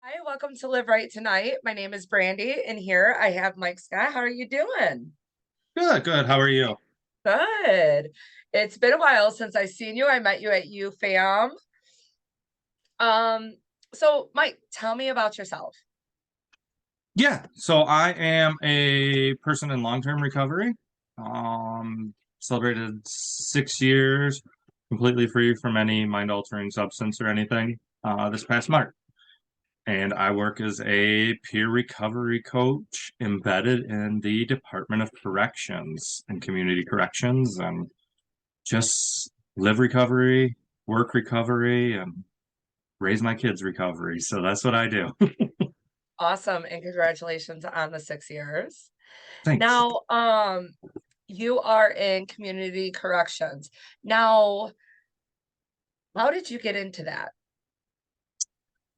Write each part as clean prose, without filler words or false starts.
Hi, welcome to Live Right Tonight. My name is Brandi, and here I have Mike Scott. How are you doing? Good, good. How are you? Good. It's been a while since I seen you. I met you at UFAM. Um, so Mike, tell me about yourself. Yeah, so I am a person in long-term recovery. Celebrated 6 years completely free from any mind-altering substance or anything this past March. And I work as a peer recovery coach embedded in the Department of Corrections and Community Corrections and just live recovery, work recovery, and raise my kids' recovery. So that's what I do. Awesome, and congratulations on the 6 years. Thanks. Now, you are in community corrections. Now, how did you get into that?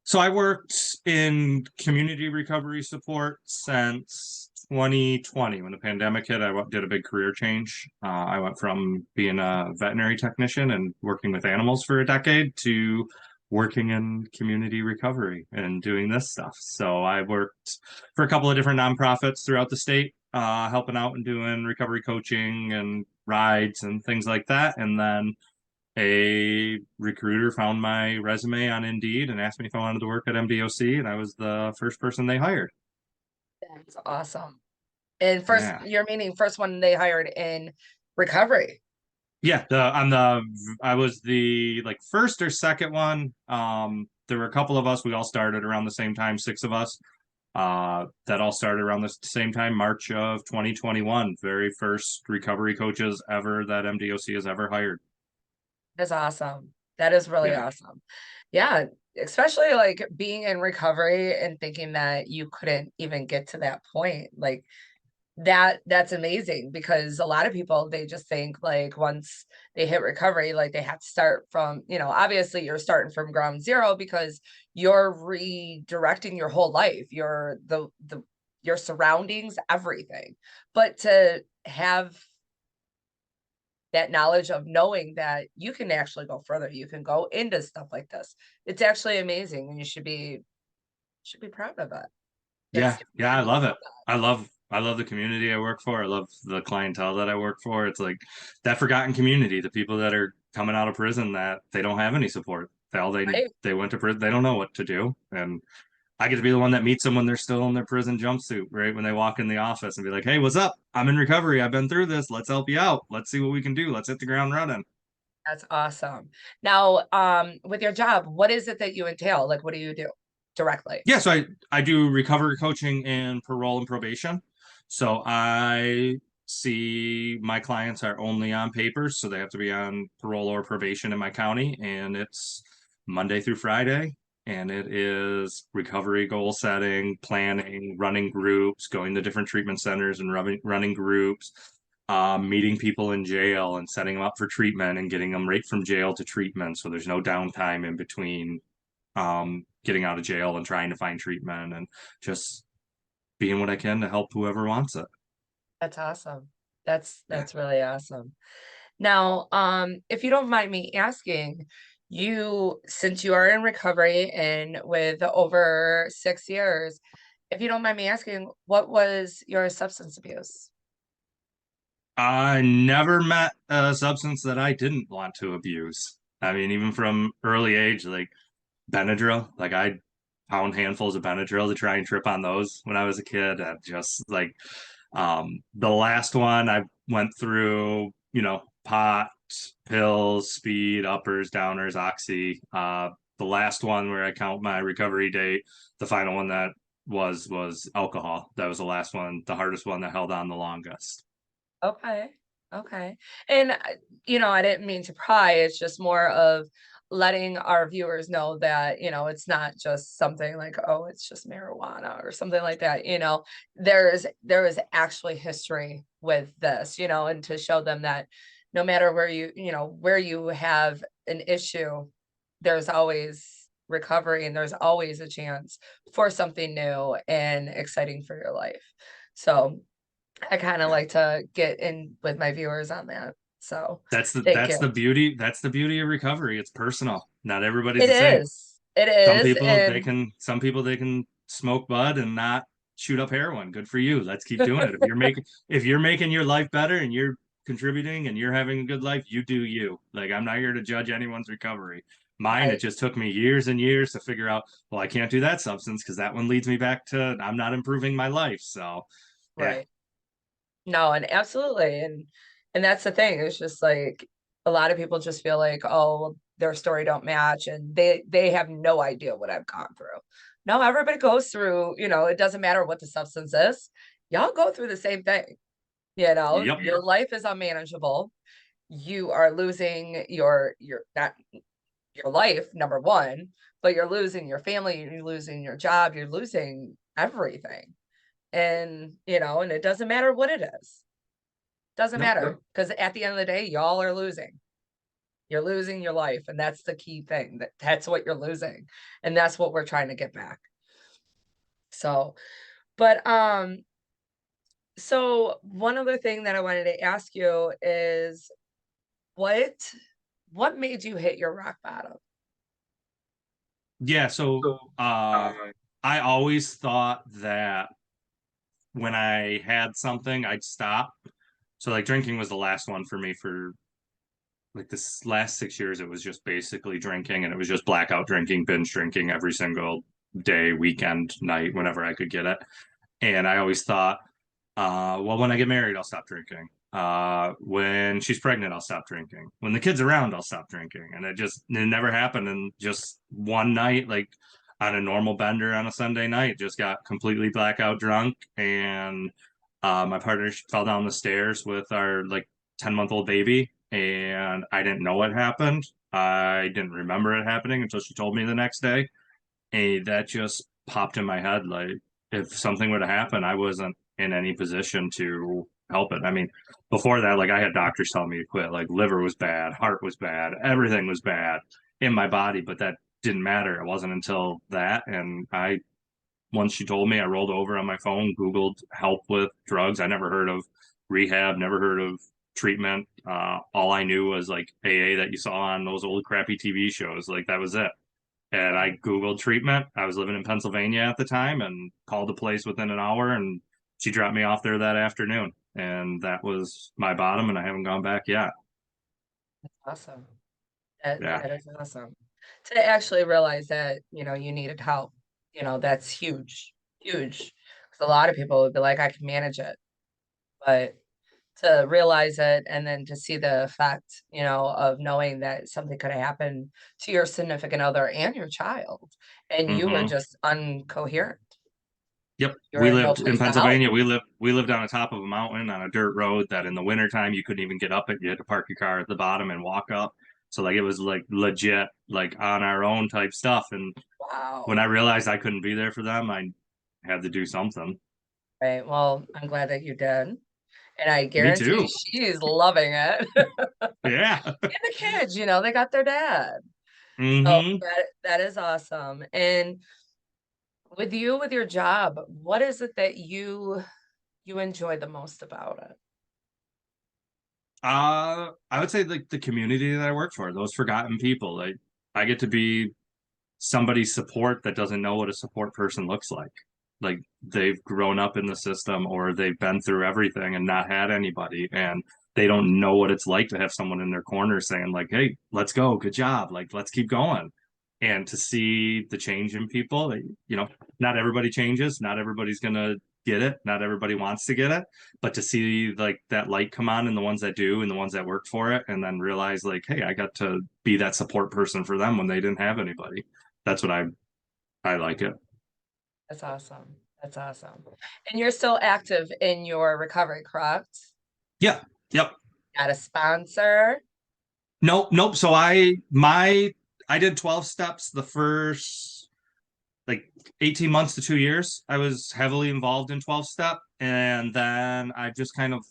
So I worked in community recovery support since 2020. When the pandemic hit, did a big career change. I went from being a veterinary technician and working with animals for a decade to working in community recovery and doing this stuff. So I worked for a couple of different nonprofits throughout the state, helping out and doing recovery coaching and rides and things like that. And then a recruiter found my resume on Indeed and asked me if I wanted to work at MDOC, and I was the first person they hired. That's awesome. And first, Yeah. you're meaning first one they hired in recovery. Yeah, I was the like first or second one. There were a couple of us, we all started around the same time, six of us. That all started around the same time, March of 2021. Very first recovery coaches ever that MDOC has ever hired. That's awesome. That is really Yeah. awesome. Yeah, especially like being in recovery and thinking that you couldn't even get to that point. Like that's amazing because a lot of people they just think like once they hit recovery, like they have to start from, obviously you're starting from ground zero because you're redirecting your whole life, your surroundings, everything. But to have that knowledge of knowing that you can actually go further, you can go into stuff like this. It's actually amazing, and you should be proud of it. Yeah, You yeah, I should be love proud it. of I love the community I work for. I love the clientele that I work for. It's like that forgotten community, the people that are coming out of prison that they don't have any support. right? They went to prison, they don't know what to do. And I get to be the one that meets them when they're still in their prison jumpsuit, right? When they walk in the office and be like, "Hey, what's up? I'm in recovery. I've been through this. Let's help you out. Let's see what we can do. Let's hit the ground running." That's awesome. Now, with your job, what is it that you entail? Like, what do you do directly? Yeah, so I do recovery coaching and parole and probation. So I see my clients are only on papers, so they have to be on parole or probation in my county, and it's Monday through Friday, and it is recovery goal setting, planning, running groups, going to different treatment centers and running groups, meeting people in jail and setting them up for treatment and getting them right from jail to treatment, so there's no downtime in between getting out of jail and trying to find treatment and just being what I can to help whoever wants it. That's awesome. Yeah. That's really awesome. Now, if you don't mind me asking, since you are in recovery and with over 6 years, if you don't mind me asking, what was your substance abuse? I never met a substance that I didn't want to abuse. I mean, even from early age, like Benadryl, like I pound handfuls of Benadryl to try and trip on those when I was a kid. And just like the last one I went through, pot, pills, speed, uppers, downers, oxy. The last one where I count my recovery date, the final one that was alcohol. That was the last one, the hardest one that held on the longest. Okay. Okay. And, I didn't mean to pry. It's just more of letting our viewers know that, it's not just something like, oh, it's just marijuana or something like that. There is actually history with this, and to show them that no matter where you have an issue, there's always recovery and there's always a chance for something new and exciting for your life. So I kind of like to get in with my viewers on that. So thank you. That's the beauty of recovery. It's personal. Not everybody's It the same. is. It Some is. people And they can smoke bud and not shoot up heroin. Good for you. Let's keep doing it. If you're making your life better and you're contributing and you're having a good life, you do you. Like, I'm not here to judge anyone's recovery. Mine, it right, just took me years and years to figure out, well, I can't do that substance because that one leads me back to I'm not improving my life. So yeah. right. No, and absolutely. And that's the thing. It's just like a lot of people just feel like, oh, well, their story don't match and they have no idea what I've gone through. No, everybody goes through, it doesn't matter what the substance is. Y'all go through the same thing. Yep. Your life is unmanageable. You are losing your not your life, number one, but you're losing your family, you're losing your job, you're losing everything. And it doesn't matter what it is. Doesn't Nope. matter because at the end of the day, y'all are losing. You're losing your life, and that's the key thing. That's what you're losing, and that's what we're trying to get back. So, but so one other thing that I wanted to ask you is what what made you hit your rock bottom? Yeah. So I always thought that when I had something, I'd stop. So like drinking was the last one for me for like this last 6 years. It was just basically drinking, and it was just blackout drinking, binge drinking every single day, weekend, night, whenever I could get it. And I always thought, well, when I get married, I'll stop drinking. When she's pregnant, I'll stop drinking. When the kid's around, I'll stop drinking. And it never happened. And just one night, like on a normal bender on a Sunday night, just got completely blackout drunk. And my partner fell down the stairs with our like 10-month-old baby. And I didn't know what happened. I didn't remember it happening until she told me the next day. And that just popped in my head. Like, if something would have happened, I wasn't in any position to help it. I mean, before that, like I had doctors telling me to quit. Like liver was bad, heart was bad, everything was bad in my body, but that didn't matter. It wasn't until that, and once she told me, I rolled over on my phone, Googled help with drugs. I never heard of rehab, never heard of treatment. All I knew was like AA that you saw on those old crappy TV shows. Like that was it. And I Googled treatment. I was living in Pennsylvania at the time and called the place within an hour, and she dropped me off there that afternoon. And that was my bottom, and I haven't gone back yet. Awesome. That Yeah. that is awesome. To actually realize that, you needed help, that's huge, huge. Because a lot of people would be like, I can manage it. But to realize it and then to see the effect, of knowing that something could happen to your significant other and your child, and you were Hmm. just uncoherent. Yep. You were We in no lived in place to help. Pennsylvania. We lived on the top of a mountain on a dirt road that in the wintertime you couldn't even get up it. You had to park your car at the bottom and walk up. So like it was like legit, like on our own type stuff. And when Wow. I realized I couldn't be there for them, I had to do something. Right. Well, I'm glad that you did. And I Me guarantee too. she's loving it. Yeah. And the kids, they got their dad. Oh, Hmm. that is awesome. And with your job, what is it that you enjoy the most about it? I would say like the community that I work for, those forgotten people. Like I get to be somebody's support that doesn't know what a support person looks like. Like they've grown up in the system or they've been through everything and not had anybody, and they don't know what it's like to have someone in their corner saying like, "Hey, let's go, good job, like let's keep going." And to see the change in people, not everybody changes, not everybody's gonna get it, not everybody wants to get it, but to see like that light come on in the ones that do and the ones that work for it, and then realize like, hey, I got to be that support person for them when they didn't have anybody. That's what I like it. That's awesome. That's awesome. And you're still active in your recovery, correct? Yeah. Yep. Got a sponsor? Nope. Nope. So I did 12 steps the first like 18 months to 2 years. I was heavily involved in 12 step, and then I've just kind of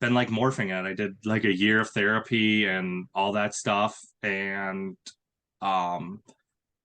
been like morphing it. I did like a year of therapy and all that stuff, and um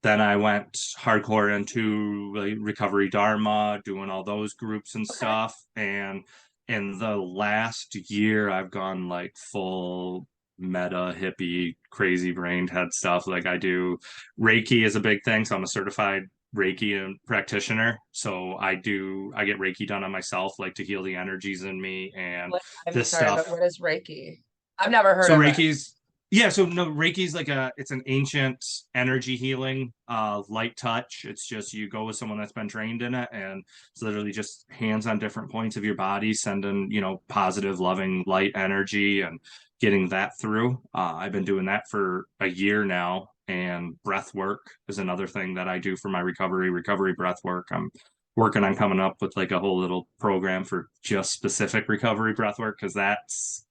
then I went hardcore into like recovery dharma, doing all those groups and Okay. stuff. And in the last year, I've gone like full. meta hippie crazy brained head stuff. Like I do Reiki is a big thing, so I'm a certified Reiki and practitioner. So I get Reiki done on myself, like to heal the energies in me and What, I'm this sorry, but stuff. what is Reiki? I've never heard So of it. Reiki's yeah, so no, Reiki's like it's an ancient energy healing, light touch. It's just you go with someone that's been trained in it, and it's literally just hands on different points of your body, sending, positive, loving light energy and getting that through. I've been doing that for a year now, and breath work is another thing that I do for my recovery breath work. I'm working on coming up with like a whole little program for just specific recovery breath work because that's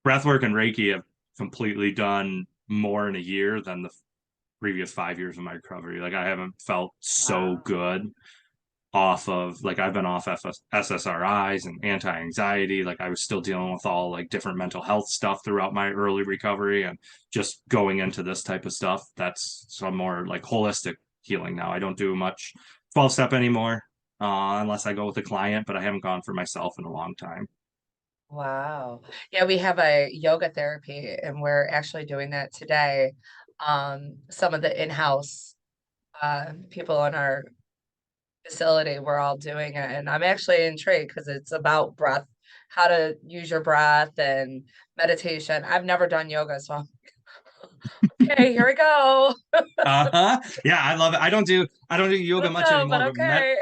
breathwork and Reiki have completely done more in a year than the previous 5 years of my recovery. Like I haven't felt so Wow. good off of like I've been off SSRIs and anti-anxiety. Like I was still dealing with all like different mental health stuff throughout my early recovery and just going into this type of stuff. That's some more like holistic healing now. I don't do much 12-step anymore unless I go with a client, but I haven't gone for myself in a long time. Wow. Yeah, we have a yoga therapy and we're actually doing that today. Some of the in-house people in our facility, we're all doing it. And I'm actually intrigued because it's about breath, how to use your breath and meditation. I've never done yoga, so I'm okay, here we go. Uh-huh. Yeah, I love it. I don't do yoga Let's much go, but anymore, but okay.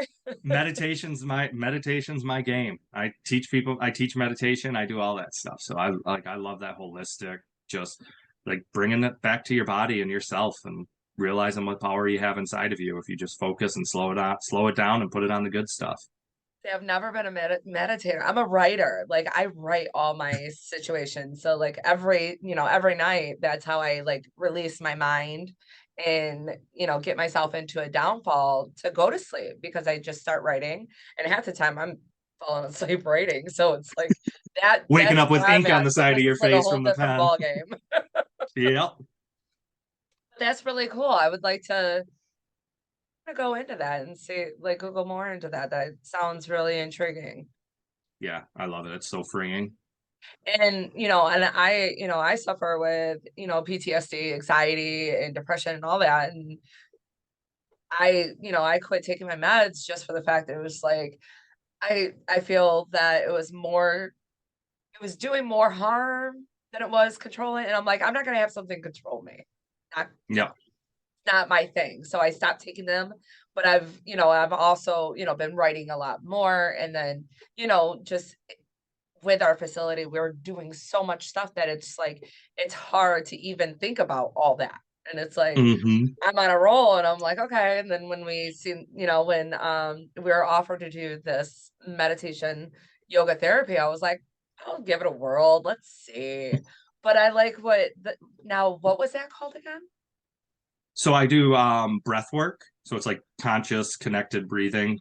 meditation's my game. I teach people, I teach meditation, I do all that stuff. So I love that holistic, just like bringing it back to your body and yourself and realizing what power you have inside of you if you just focus and slow it down and put it on the good stuff. See, I've never been a meditator. I'm a writer. Like I write all my situations. So like every night, that's how I like release my mind and, get myself into a downfall to go to sleep because I just start writing. And half the time I'm falling asleep writing. So it's like Waking that's up with where I'm ink on at. the So side of this your is like a face whole from the different pen. ball game. Yep. That's really cool. I would like to go into that and see, like Google more into that. That sounds really intriguing. Yeah, I love it. It's so freeing. And I suffer with, PTSD, anxiety and depression and all that. And I quit taking my meds just for the fact that it was like, I feel that it was doing more harm than it was controlling. And I'm like, I'm not going to have something control me. Not, Yep. not my thing. So I stopped taking them, but I've also, been writing a lot more. And then, just with our facility, we're doing so much stuff that it's like it's hard to even think about all that. And it's like Hmm. I'm on a roll and I'm like, okay. And then when when we were offered to do this meditation yoga therapy, I was like, I'll give it a whirl. Let's see. But I like now what was that called again? So I do breath work. So it's like conscious connected breathing.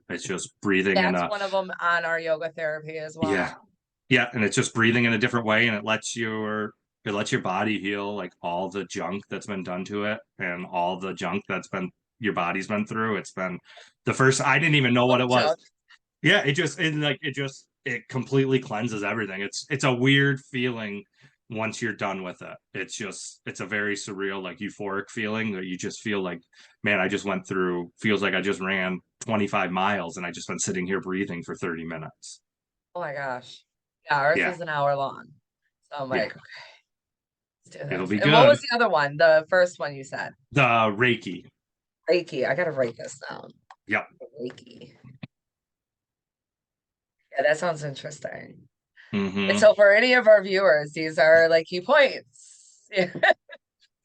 It's just breathing in That's a one of them on our yoga therapy as yeah. well. Yeah, and it's just breathing in a different way and it lets your body heal like all the junk that's been done to it and all the junk that's been your body's been through. It's been the first I didn't even know what it was. Junk. Yeah, it completely cleanses everything. It's a weird feeling once you're done with it. It's a very surreal, like euphoric feeling that you just feel like, man, I just went through, feels like I just ran 25 miles and I just been sitting here breathing for 30 minutes. Oh my gosh. Yeah, ours Yeah, is an hour long. So I'm yeah, like, let's do it'll this. be And what good. was the other one? The first one you said? The Reiki. Reiki. I gotta write this down. Yep. Reiki. Yeah, that sounds interesting. And Hmm. so for any of our viewers, these are like key points. Yeah,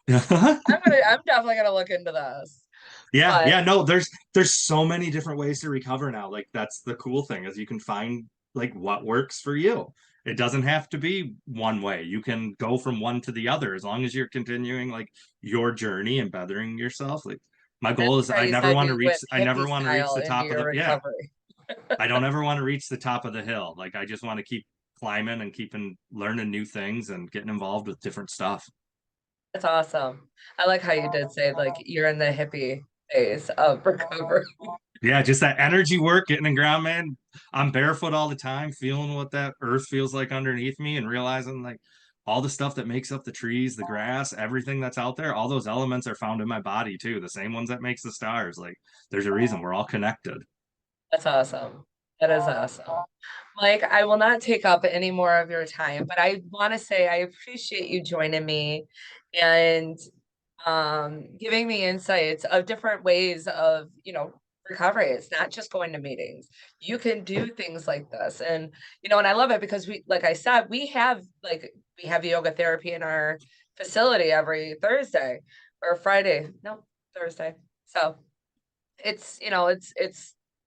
I'm definitely gonna look into this. Yeah, But yeah, no, there's so many different ways to recover now. Like that's the cool thing is you can find like what works for you. It doesn't have to be one way. You can go from one to the other as long as you're continuing like your journey and bettering yourself. Like my I goal is you said you went I never hippie want to reach style the into top of your the yeah. recovery. I don't ever want to reach the top of the hill. Like I just want to keep climbing and keeping learning new things and getting involved with different stuff. That's awesome. I like how you did say like you're in the hippie phase of recovery. Yeah, just that energy work, getting in the ground, man. I'm barefoot all the time, feeling what that earth feels like underneath me and realizing like all the stuff that makes up the trees, the grass, everything that's out there, all those elements are found in my body too. The same ones that makes the stars. Like there's a reason we're all connected. That's awesome. That is awesome. Mike, I will not take up any more of your time, but I want to say I appreciate you joining me and giving me insights of different ways of, recovery. It's not just going to meetings. You can do things like this. And, and I love it because like I said, we have yoga therapy in our facility every Thursday or Friday. No, Thursday. So it's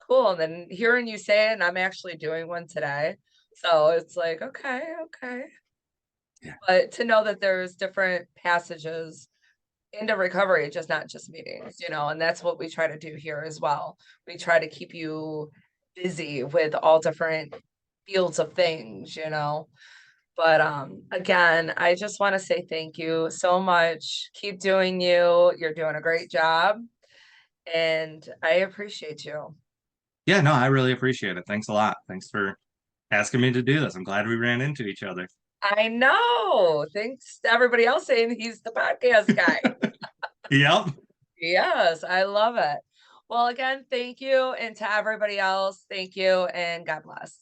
cool. And then hearing you say it, and I'm actually doing one today. So it's like, okay, okay. Yeah. But to know that there's different passages into recovery, just not just meetings, and that's what we try to do here as well. We try to keep you busy with all different fields of things. But again, I just want to say thank you so much. Keep doing you. You're doing a great job. And I appreciate you. Yeah, no, I really appreciate it. Thanks a lot. Thanks for asking me to do this. I'm glad we ran into each other. I know. Thanks to everybody else saying he's the podcast guy. Yep. Yes, I love it. Well, again, thank you. And to everybody else, thank you and God bless.